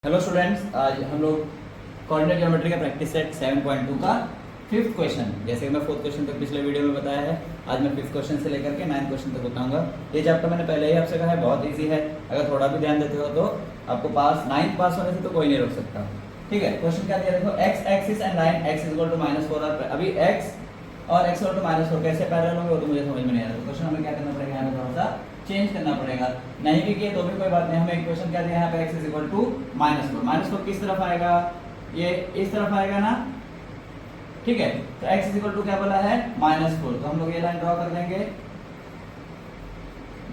Hello students, आज हम लोग कोऑर्डिनेट ज्योमेट्री का प्रैक्टिस सेट 7.2 का फिफ्थ क्वेश्चन, जैसे कि मैं फोर्थ क्वेश्चन तक पिछले वीडियो में बताया है, आज मैं फिफ्थ क्वेश्चन से लेकर के 9th क्वेश्चन तक बताऊंगा। ये चैप्टर मैंने पहले ही आपसे कहा है बहुत इजी है, अगर थोड़ा भी ध्यान देते हो तो आपको नाइन्थ पास होने से तो कोई नहीं रोक सकता। ठीक है, क्वेश्चन क्या दिया देखो, x axis and line x equal to -4 और अभी x और x इक्वल टू -4 कैसे पैरेलल होंगे वो तो मुझे समझ में नहीं आ रहा। तो क्वेश्चन हमें क्या करना पड़ेगा, यहाँ पे थोड़ा सा चेंज करना पड़ेगा। नहीं भी किए तो भी कोई बात नहीं, हमें इक्वेशन क्या दिया है यहाँ पे x इक्वल टू -4। -4 किस तरफ आएगा, ये इस तरफ आएगा ना। ठीक है, तो x इक्वल टू क्या बोला है -4, तो हम लोग ये लाइन ड्रॉ कर देंगे।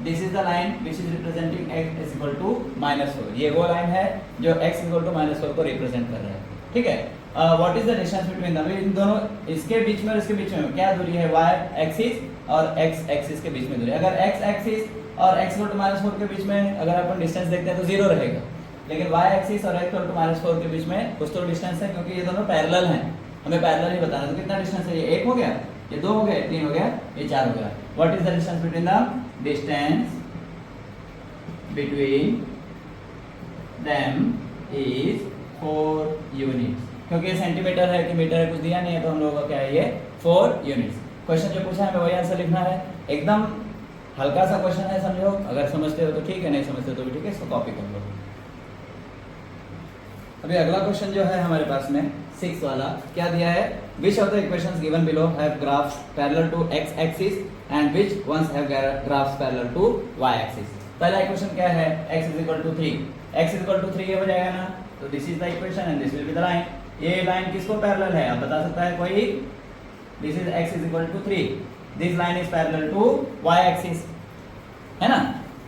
This is the line which is representing x equal to -4। ये वो लाइन है जो x इक्वल टू -4 को रिप्रेजेंट कर रहा है। ठीक है, what is the distance between them, इन दोनों इसके बीच में और इसके बीच में क्या दूरी है, y एक्सिस और x एक्सिस के बीच में दूरी। अगर x एक्सिस और x इक्वल टू -4 के बीच में अगर अपन डिस्टेंस देखते हैं तो 0 रहेगा, लेकिन y एक्सिस और x इक्वल टू -4 के बीच में कुछ तो डिस्टेंस है, क्योंकि ये दोनों पैरेलल हैं। हमें पैरेलल ही बताना है। तो कितना डिस्टेंस है, ये 1 हो गया, ये 2 हो गया, 3 हो गया, ये 4 हो गया। What is the distance between दम, distance between them is 4 units. क्योंकि ये सेंटीमीटर है कि मीटर है कुछ दिया नहीं है, तो हम लोगों का क्या है ये 4 यूनिट्स। क्वेश्चन जो पूछा है हमें वही आंसर लिखना है। एकदम हल्का सा क्वेश्चन है, समझो। अगर समझते हो तो ठीक है, नहीं समझते हो तो भी ठीक है, इसको कॉपी कर लो। अभी अगला क्वेश्चन जो है हमारे पास में 6 वाला क्या दिया है, which of the equations given below have graphs parallel to x axis and which ones have graphs parallel to y axis. पहला इक्वेशन क्या है, x is equal to 3, x is equal to 3 ये हो जाएगा ना। तो this is the equation and this will be the line. ये line किसको पैरेलल है, आप बता सकता है कोई। This is x is equal to 3, this line is parallel to y axis, है ना।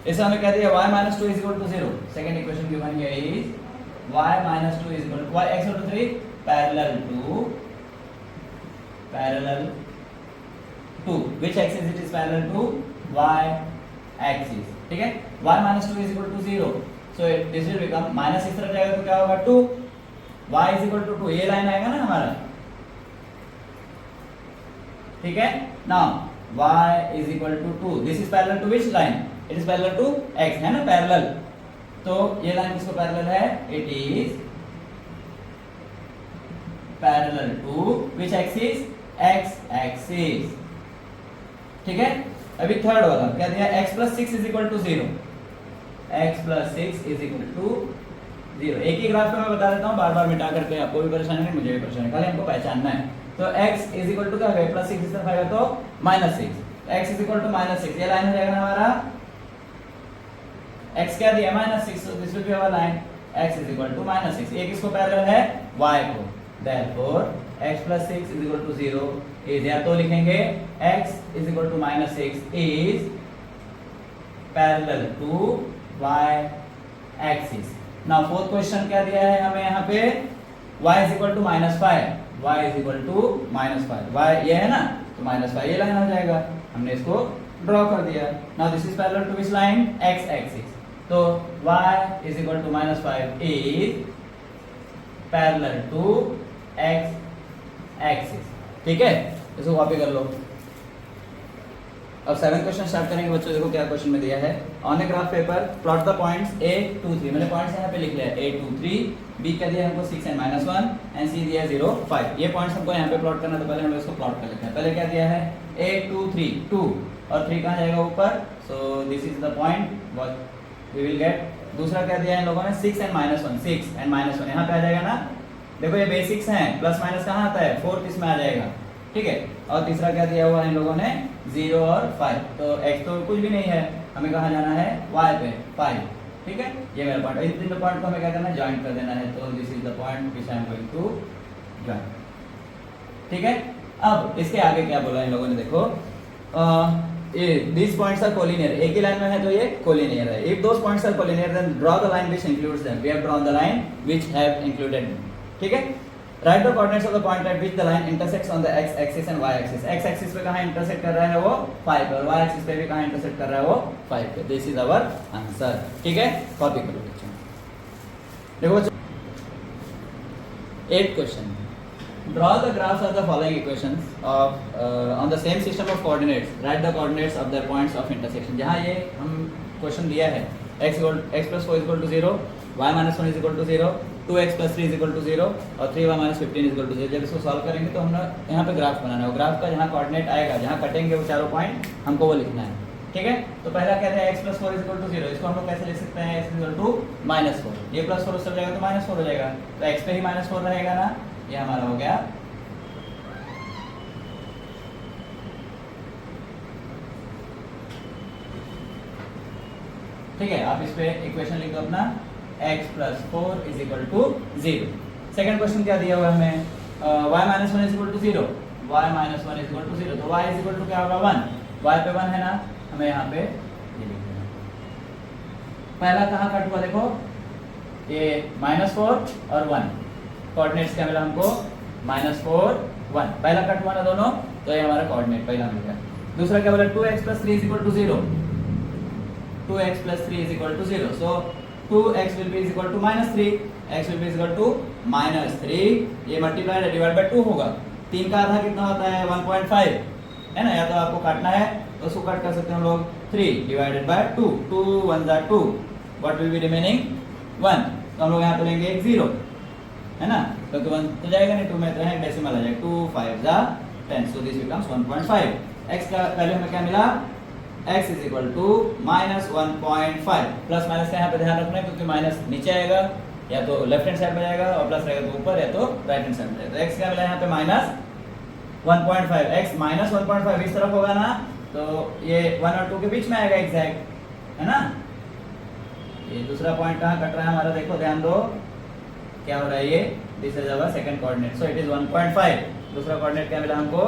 इसे हमें कह दिया y - 2 is equal to 0। Second equation given here is y - 2 is equal to y x equal to 3 parallel to which axis it is parallel to y axis. ठीक है, y - 2 is equal to 0, so this will become minus इस तरफ जाएगा तो क्या होगा 2, y is equal to 2, ये line आएगा ना हमारा। ठीक है, now y is equal to 2, this is parallel to which line, it is parallel to x, है ना, पैरेलल। तो ये लाइन किसको पैरेलल है, it is parallel to which axis, x axis. ठीक है, अभी थर्ड वाला क्या दिया, x + 6 is equal to 0, x + 6 is equal to 0। एक ही ग्राफ पे मैं बता देता हूँ, बार बार मिटा करके, आपको भी परेशानी नहीं मुझे भी परेशानी, खाली हमको पहचानना है। तो x इज इक्वल टू क्या होगा, +6 इस तरफ आएगा तो -6, x इज इक्वल टू -6, ये लाइन हो जाएगा ना हमारा। x क्या दिया -6, so this will be our line x is equal to -6। ये किसको पैरेलल है, y को। therefore x + 6 is equal to 0 is, या तो लिखेंगे x is equal to -6 is parallel to y axis। now fourth question क्या दिया है हमें यहाँ पे, y is equal to -5, y is equal to -5, y ये है ना, तो -5 ये लाइन हो जाएगा, हमने इसको ड्रॉ कर दिया। now this is parallel to which line, x axis। तो y is equal to -5 is parallel to x axis। ठीक है, इसको कॉपी कर लो। अब 7th क्वेश्चन स्टार्ट करेंगे बच्चों। देखो क्या क्वेश्चन में दिया है, on a graph paper plot the points a 2 3, मैंने पॉइंट्स यहाँ पे लिख लिया है a 2 3, b का दिया हमको 6 and -1 एंड c दिया 0 5। ये पॉइंट्स हमको यहाँ पे प्लॉट करना, तो पहले हम इसको प्लॉट कर लेते हैं। पहले क्या दिया है, a 2 3 2 और 3 कहाँ जाएगा ऊपर, so this is the point what we will get. दूसरा क्या दिया है इन लोगों ने, 6 and -1, 6 and -1 यहाँ पे आ जाएगा ना। देखो ये बेसिक्स हैं, प्लस माइनस कहाँ आता है, 4th इसमें आ जाएगा। ठीक है, और तीसरा क्या दिया हुआ है इन लोगों ने, 0 और 5। तो x तो कुछ भी नहीं है, हमें कहाँ जाना है, y पे 5। ठीक है, ये मेरा पॉइंट, इन तीनों पॉइंट को हमें क्या करना है, ज्वाइन कर देना है। तो this is the point which I am going to join. ठीक है, अब इसके आगे क्या बोला इन लोगों ने, देखो these points are collinear, एक ही लाइन में है तो ये collinear है। if those points are collinear then draw the line which includes them, we have drawn the line which have included them। ठीक है, write the coordinates of the point at which the line intersects on the x axis and y axis। x axis पे कहाँ intersect कर रहा है वो 5 पे, और y axis पे भी कहाँ intersect कर रहा है वो 5 पे। this is our answer। ठीक है, कॉपी करो बच्चों। देखो बच्चों 8th question, draw the graphs of the following equations of on the same system of coordinates, write the coordinates of their points of intersection। जहाँ ये हम क्वेश्चन दिया है x + 4 = 0, y minus one is equal to 0, 2x plus 3 is equal to 0 और 3y minus 15 is equal to 0। जब इसको solve करेंगे तो हम यहाँ पे ग्राफ बनाना है, ग्राफ का जहाँ कोऑर्डिनेट आएगा, जहाँ कटेंगे वो चारों पॉइंट हमको वो लिखना है। ठीक है, तो पहला कहते हैं x plus 4 is equal to 0, इसको हम लोग कैसे लिख सकते हैं, x is equal to minus 4, ये प्लस 4 उस जाएगा तो माइनस 4 हो जाएगा, तो x पे ही माइनस 4 रहेगा ना, ये हमारा हो गया। ठीक है, आप इस पे इक्वेशन लिख दो अपना, x plus 4 is equal to 0। Second question क्या दिया हुआ है हमें, y minus 1 is equal to 0, y minus 1 is equal to 0, तो y इज इक्वल टू क्या होगा 1, y पे 1 है ना, हमें यहाँ पे ये लिख देना। पहला कहाँ कट हुआ देखो, ये -4 और 1, कोऑर्डिनेट्स क्या मिला हमको, -4 1, पहला कट हुआ ना दोनों, तो ये हमारा कोऑर्डिनेट पहला मिल गया। दूसरा क्या बोला, 2x plus 3 is equal to 0, 2x plus 3 is equal to 0. So 2x will be is equal to -3, x will be is equal to -3, ये मल्टीप्लाई डिवाइड बाय 2 होगा। 3 का आधा कितना होता है 1.5 है ना, या तो आपको काटना है तो उसको कट कर सकते हैं हम लोग, 3 डिवाइडेड बाय 2, 2 1 जा 2, व्हाट विल बी रिमेनिंग 1, तो हम लोग यहाँ पे लेंगे एक 0 है ना, क्योंकि 1 तो जाएगा नहीं, 2 में तो है डेसिमल आ जाएगा, 2 5 जा 10, सो दिस बिकम्स 1.5। x का वैल्यू हमें क्या मिला, x is equal to -1.5, plus minus का यहाँ पे ध्यान रखना है क्योंकि माइनस नीचे आएगा, या तो लेफ्ट हैंड साइड में जाएगा और प्लस रहेगा तो ऊपर, या तो राइट हैंड साइड में जाएगा। तो x क्या मिला यहाँ पे -1.5, x -1.5 इस तरफ होगा ना, तो ये 1 और 2 के बीच में आएगा एग्जैक्ट, है ना। ये दूसरा पॉइंट कहाँ कट रहा है हमारा, देखो ध्यान दो क्या हो रहा है, ये this is our second coordinate, so it is 1.5। दूसरा कोऑर्डिनेट क्या मिला हमको,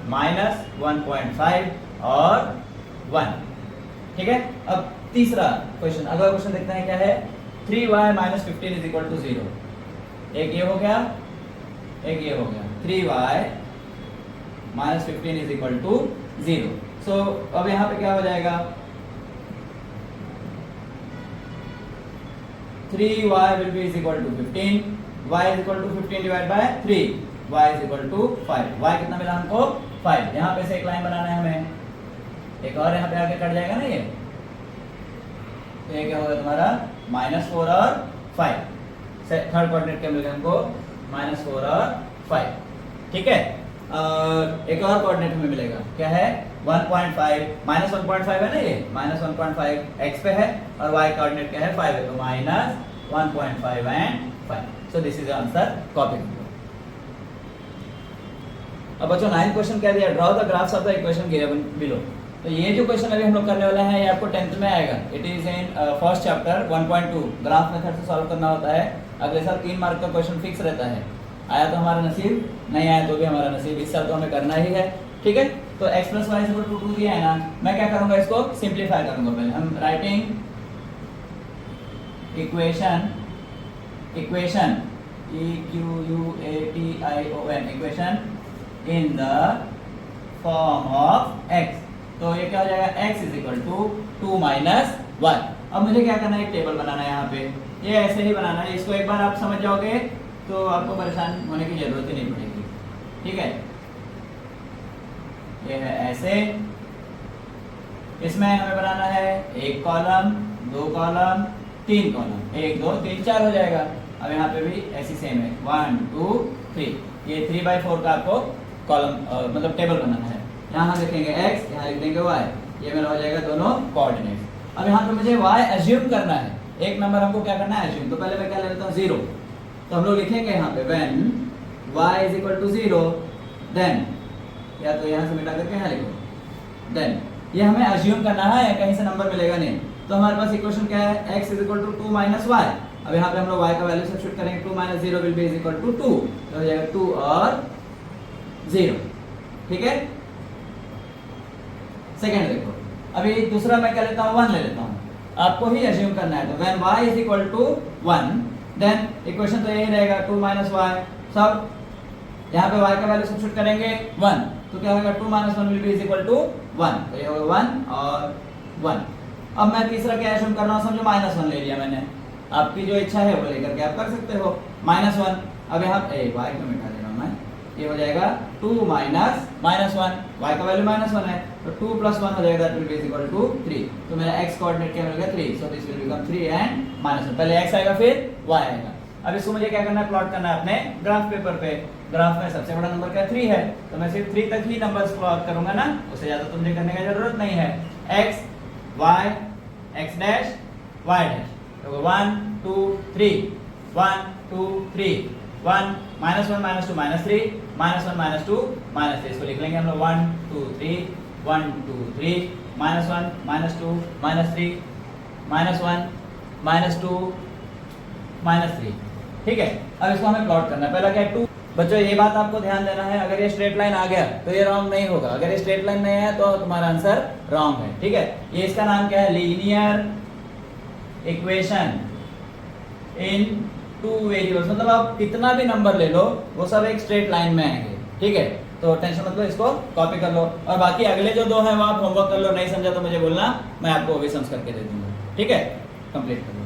-1.5 और 1। ठीक है, अब तीसरा क्वेश्चन, अगला क्वेश्चन देखते हैं क्या है, 3y minus 15 is equal to 0, एक ये हो गया, एक ये हो गया, 3y minus 15 is equal to 0। So अब यहाँ पे क्या हो जाएगा, 3y will be is equal to 15, y is equal to 15 divided by 3, y is equal to 5, y कितना मिला हमको 5। यहाँ पे से एक लाइन बनाना है हमें, एक और यहाँ पे आगे कट जाएगा ना ये, तो ये क्या होगा तुम्हारा -4 और 5, थर्ड कोऑर्डिनेट क्या मिलेगा हमको, -4 और 5। ठीक है, एक और कोऑर्डिनेट हमें मिलेगा, क्या है 1.5, -1.5 है ना, ये -1.5 x पे है और y कोऑर्डिनेट क्या है 5 है, तो -1.5 and 5। So this is answer, copy. अब बच्चों 9th क्वेश्चन क्या दिया, draw the graphs of the equation given below. तो ये जो क्वेश्चन अभी हम लोग करने वाले हैं ये आपको 10th में आएगा, it is in first chapter 1.2, graph method से सॉल्व करना होता है। अगले साल 3 मार्क का क्वेश्चन फिक्स रहता है, आया तो हमारा नसीब, नहीं आया तो भी हमारा नसीब, इस साल तो हमें करना ही है। ठीक है, तो x plus y equal to 2 दिया है ना, मैं क्या करूंगा, इसको सिंप्लीफाई करूंगा। पहले हम writing equation EQUATION equation in the form of x, तो ये क्या हो जाएगा, x is equal to 2 minus 1। अब मुझे क्या करना है, एक टेबल बनाना है यहाँ पे, ये ऐसे ही बनाना है, इसको एक बार आप समझ जाओगे तो आपको परेशान होने की जरूरत ही नहीं पड़ेगी। ठीक है, ये है ऐसे, इसमें हमें बनाना है एक कॉलम, 2 कॉलम, 3 कॉलम, 1 2 3 4 हो जाएगा। अब यहाँ पे भी ऐसी सेम है, 1 2 3, ये 3/4 का आपको कॉलम मतलब टेबल बनाना है। यहाँ लिखेंगे x, यहाँ लिख देंगे y, ये मेरा हो जाएगा दोनों कोऑर्डिनेट्स। अब यहाँ पे मुझे y एज्यूम करना है, एक नंबर हमको क्या करना है एज्यूम, तो पहले मैं क्या ले लेता हूँ 0, तो हम लोग लिखेंगे यहाँ पे when y is equal to 0 then, या तो यहाँ से मिटा करके यहाँ लिखो देन, ये हमें एज्यूम करना है, कहीं से नंबर मिलेगा नहीं। तो हमारे पास इक्वेशन क्या है, x is equal to 2 minus y। अब यहाँ पे हम लोग y का वैल्यू सब्स्टिट्यूट करेंगे, 2 minus 0 will be is equal to 2, तो हो जाएगा 2 और 0। ठीक है, सेकेंड देखो, अभी दूसरा मैं क्या लेता हूँ 1 ले लेता हूँ, आपको ही एज्यूम करना है। तो when y is equal to 1 then equation तो यही रहेगा 2 माइनस y, सब यहाँ पे y का वैल्यू सब्स्टिट्यूट करेंगे 1, तो क्या होगा 2 minus 1 will be is equal to 1, तो ये होगा 1 और 1। अब मैं तीसरा क्या एज्यूम कर रहा हूँ, समझो -1 ले लिया मैंने, आपकी जो इच्छा है वो लेकर के आप कर सकते हो -1। अब यहाँ y को मिटा दे रहा हूँ मैं, ये हो जाएगा 2 माइनस -1, y का वैल्यू -1 है, तो 2 + 1 हो जाएगा, that will be equal to 3। तो मेरा x कोऑर्डिनेट क्या मिल गया 3, so this will become 3 and -1। पहले x आएगा फिर y आएगा। अब इसको मुझे क्या करना है, प्लॉट करना है अपने ग्राफ पेपर पे। ग्राफ में सबसे बड़ा नंबर क्या 3 है, तो मैं सिर्फ 3 तक ही नंबर्स प्लॉट करूंगा ना, उससे ज्यादा तो मुझे करने की जरूरत नहीं है। x y x dash y dash, तो 1 2 3 1 2 3 1 -1 -2 -3 -1 -2 -3, इसको लिख लेंगे हम लोग 1 2 3 1 2 3 -1 -2 -3 -1 -2 -3। ठीक है, अब इसको हमें प्लॉट करना है। पहला क्या है 2। बच्चों ये बात आपको ध्यान देना है, अगर ये स्ट्रेट लाइन आ गया तो ये रॉन्ग नहीं होगा, अगर ये स्ट्रेट लाइन नहीं है तो तुम्हारा आंसर रॉन्ग है। ठीक है, ये इसका नाम क्या है, लीनियर इक्वेशन इन 2 वेरिएबल्स। मतलब आप कितना भी नंबर ले लो वो सब एक स्ट्रेट लाइन में आएंगे। ठीक है, तो टेंशन मत लो, इसको कॉपी कर लो, और बाकी अगले जो 2 हैं वो आप होमवर्क कर लो, नहीं समझा तो मुझे बोलना, मैं आपको वो भी समझ करके दे दूंगा। ठीक है, कंप्लीट कर लो।